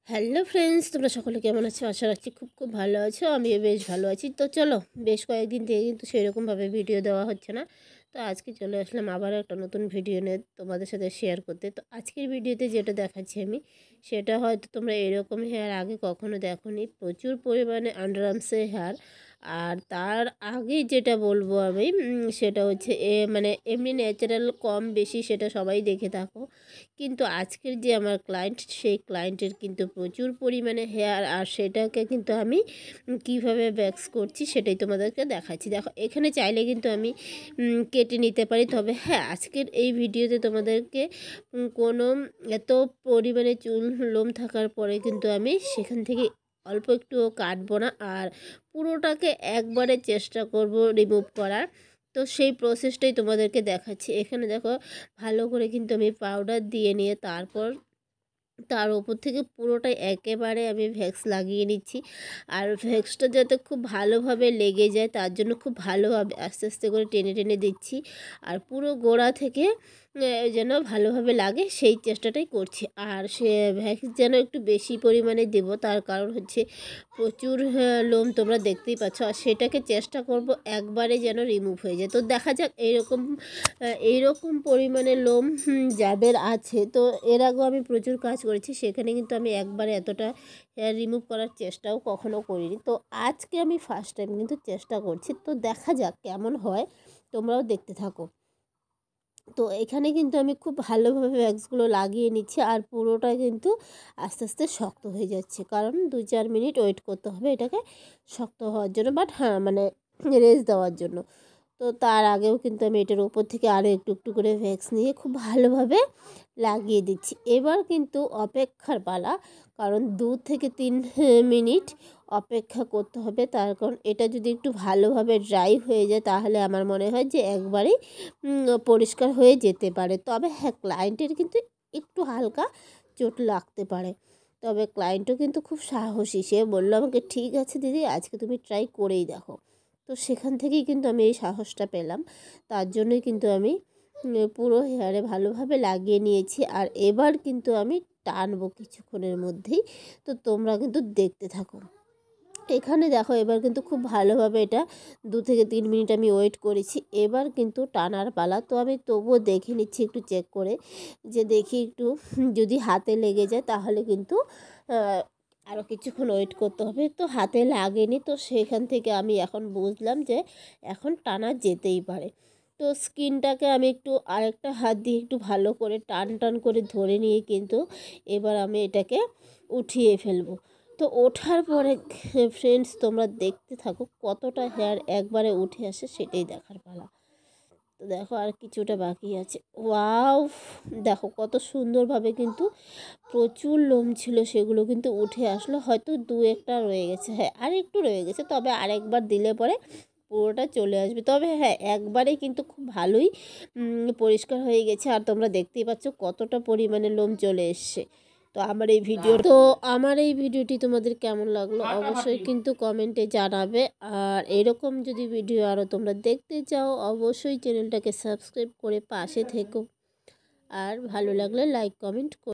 Hello friends, তোমরা সকলে কেমন আছো? আশা রাখছি খুব খুব ভালো আছো। আমিও বেশ ভালো আছি। তো চলো, বেশ কয়েকদিন থেকে কিন্তু সেরকমভাবে ভিডিও দেওয়া হচ্ছে না। তো আজকে চলে আসলাম আবার একটা নতুন ভিডিও নিয়ে তোমাদের সাথে শেয়ার করতে। তো আজকের ভিডিওতে যেটা দেখাচ্ছি আমি, সেটা হয়তো তোমরা এরকম হেয়ার আগে কখনো দেখোনি। প্রচুর পরিমাণে আন্ডারআর্মসের হেয়ার। আর তার আগে যেটা বলবো আমি, সেটা হচ্ছে মানে এমনি ন্যাচারাল কম বেশি সেটা সবাই দেখে থাকো। কিন্তু আজকের যে আমার ক্লায়েন্ট, সেই ক্লায়েন্টের কিন্তু প্রচুর পরিমাণে হেয়ার, আর সেটাকে কিন্তু আমি কিভাবে ভ্যাক্স করছি সেটাই তোমাদেরকে দেখাচ্ছি। দেখো, এখানে চাইলে কিন্তু আমি কেটে নিতে পারি, তবে হ্যাঁ, আজকের এই ভিডিওতে তোমাদেরকে কোনো এত পরিমাণে চুল লোম থাকার পরে কিন্তু আমি সেখান থেকে অল্প একটুও কাটবো না, আর পুরোটাকে একবারে চেষ্টা করব রিমুভ করার। তো সেই প্রসেসটাই তোমাদেরকে দেখাচ্ছি। এখানে দেখো, ভালো করে কিন্তু আমি পাউডার দিয়ে নিয়ে তারপর তার ওপর থেকে পুরোটাই একেবারে আমি ভ্যাক্স লাগিয়ে নিচ্ছি। আর ভ্যাক্সটা যাতে খুব ভালোভাবে লেগে যায় তার জন্য খুব ভালোভাবে আস্তে আস্তে করে টেনে টেনে দিচ্ছি, আর পুরো গোড়া থেকে যেন ভালোভাবে লাগে সেই চেষ্টাটাই করছি। আর সে ভ্যাক্স যেন একটু বেশি পরিমাণে দেব, তার কারণ হচ্ছে প্রচুর লোম তোমরা দেখতেই পাচ্ছ, আর সেটাকে চেষ্টা করব একবারে যেন রিমুভ হয়ে যায়। তো দেখা যাক এইরকম পরিমাণে লোম যাদের আছে। তো এর আগেও আমি প্রচুর কাজ করেছি, সেখানে কিন্তু আমি একবারে এতটা হেয়ার রিমুভ করার চেষ্টাও কখনো করিনি। তো আজকে আমি ফার্স্ট টাইম কিন্তু চেষ্টা করছি। তো দেখা যাক কেমন হয়, তোমরাও দেখতে থাকো। তো এখানে কিন্তু আমি খুব ভালোভাবে ভ্যাক্সগুলো লাগিয়ে নিচ্ছি, আর পুরোটা কিন্তু আস্তে আস্তে শক্ত হয়ে যাচ্ছে, কারণ 2-4 মিনিট ওয়েট করতে হবে এটাকে শক্ত হওয়ার জন্য, বাট হ্যাঁ, মানে রেস্ট দেওয়ার জন্য। তো তার আগেও কিন্তু আমি এটার উপর থেকে আরও একটু একটু করে ভ্যাক্স নিয়ে খুব ভালোভাবে লাগিয়ে দিচ্ছি। এবার কিন্তু অপেক্ষার পালা, কারণ 2 থেকে 3 মিনিট অপেক্ষা করতে হবে। তার কারণ এটা যদি একটু ভালোভাবে ড্রাই হয়ে যায় তাহলে আমার মনে হয় যে একবারেই পরিষ্কার হয়ে যেতে পারে। তবে হ্যাঁ, ক্লায়েন্টের কিন্তু একটু হালকা চোট লাগতে পারে, তবে ক্লায়েন্টও কিন্তু খুব সাহসী। সে বললো আমাকে, ঠিক আছে দিদি, আজকে তুমি ট্রাই করেই দেখো। তো সেখান থেকেই কিন্তু আমি এই সাহসটা পেলাম। তার জন্যই কিন্তু আমি পুরো হেয়ারে ভালোভাবে লাগিয়ে নিয়েছি, আর এবার কিন্তু আমি টানবো কিছুক্ষণের মধ্যেই। তো তোমরা কিন্তু দেখতে থাকো। এখানে দেখো, এবার কিন্তু খুব ভালোভাবে এটা 2 থেকে 3 মিনিট আমি ওয়েট করেছি। এবার কিন্তু টানার পালা। তো আমি তবুও দেখে নিচ্ছি একটু চেক করে, যে দেখি একটু যদি হাতে লেগে যায় তাহলে কিন্তু আরও কিছুক্ষণ ওয়েট করতে হবে। তো হাতে লাগেনি, তো সেখান থেকে আমি এখন বুঝলাম যে এখন টানা যেতেই পারে। তো স্কিনটাকে আমি একটু আরেকটা হাত দিয়ে একটু ভালো করে টান টান করে ধরে নিয়ে কিন্তু এবার আমি এটাকে উঠিয়ে ফেলবো। তো ওঠার পরে ফ্রেন্ডস, তোমরা দেখতে থাকো কতটা হেয়ার একবারে উঠে আসে, সেটাই দেখার পালা। তো দেখো, আর কিছুটা বাকি আছে। ওয়াও, দেখো কত সুন্দরভাবে কিন্তু প্রচুর লোম ছিল, সেগুলো কিন্তু উঠে আসলো। হয়তো 2-1টা রয়ে গেছে, হ্যাঁ আর একটু রয়ে গেছে, তবে আরেকবার দিলে পরে পুরোটা চলে আসবে। তবে হ্যাঁ, একবারে কিন্তু খুব ভালোই পরিষ্কার হয়ে গেছে, আর তোমরা দেখতেই পাচ্ছ কতটা পরিমাণে লোম চলে এসছে। তো আমার এই ভিডিওটি তোমাদের কেমন লাগলো অবশ্যই কিন্তু কমেন্টে জানাবে। আর এরকম যদি ভিডিও আরও তোমরা দেখতে চাও, অবশ্যই চ্যানেলটাকে সাবস্ক্রাইব করে পাশে থেকো, আর ভালো লাগলে লাইক কমেন্ট